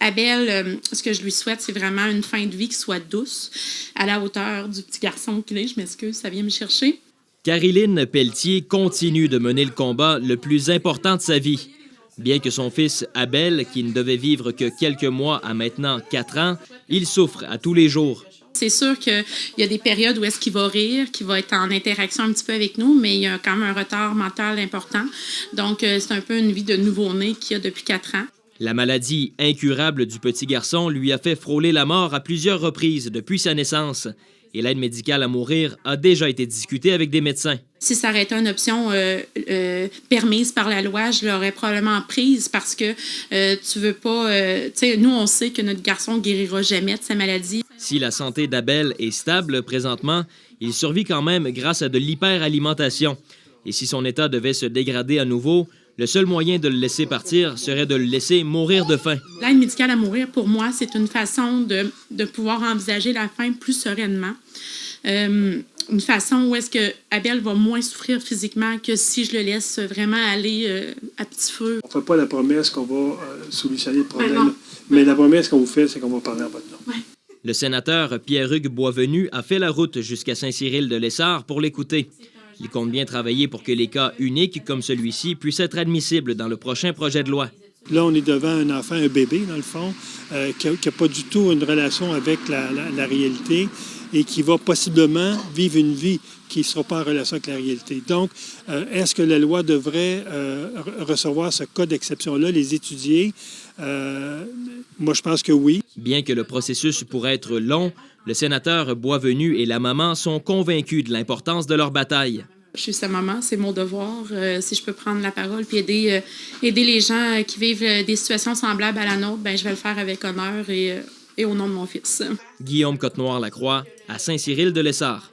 Abel, ce que je lui souhaite, c'est vraiment une fin de vie qui soit douce, à la hauteur du petit garçon qu'il est. Je m'excuse, ça vient me chercher. Cariline Pelletier continue de mener le combat le plus important de sa vie. Bien que son fils Abel, qui ne devait vivre que quelques mois à maintenant 4 ans, il souffre à tous les jours. C'est sûr qu'il y a des périodes où est-ce qu'il va rire, qu'il va être en interaction un petit peu avec nous, mais il y a quand même un retard mental important. Donc, c'est un peu une vie de nouveau-né qu'il y a depuis 4 ans. La maladie incurable du petit garçon lui a fait frôler la mort à plusieurs reprises depuis sa naissance. Et l'aide médicale à mourir a déjà été discutée avec des médecins. Si ça aurait été une option permise par la loi, je l'aurais probablement prise parce que tu veux pas... tu sais, nous, on sait que notre garçon ne guérira jamais de sa maladie. Si la santé d'Abel est stable présentement, il survit quand même grâce à de l'hyperalimentation. Et si son état devait se dégrader à nouveau, le seul moyen de le laisser partir serait de le laisser mourir de faim. L'aide médicale à mourir, pour moi, c'est une façon de pouvoir envisager la fin plus sereinement. Une façon où est-ce que Abel va moins souffrir physiquement que si je le laisse vraiment aller à petit feu. On ne fait pas la promesse qu'on va solutionner le problème, mais la promesse qu'on vous fait, c'est qu'on va parler en votre nom. Ouais. Le sénateur Pierre-Hugues Boisvenu a fait la route jusqu'à Saint-Cyril-de-Lessard pour l'écouter. Il compte bien travailler pour que les cas uniques comme celui-ci puissent être admissibles dans le prochain projet de loi. Là, on est devant un enfant, un bébé, dans le fond, qui n'a pas du tout une relation avec la réalité et qui va possiblement vivre une vie qui ne sera pas en relation avec la réalité. Donc, est-ce que la loi devrait recevoir ce cas d'exception-là, les étudier? Moi, je pense que oui. Bien que le processus pourrait être long, le sénateur Boisvenu et la maman sont convaincus de l'importance de leur bataille. Je suis sa maman, c'est mon devoir. Si je peux prendre la parole puis aider les gens qui vivent des situations semblables à la nôtre, ben, je vais le faire avec honneur et au nom de mon fils. Guillaume Cotenoir-Lacroix, à Saint-Cyril-de-Lessard.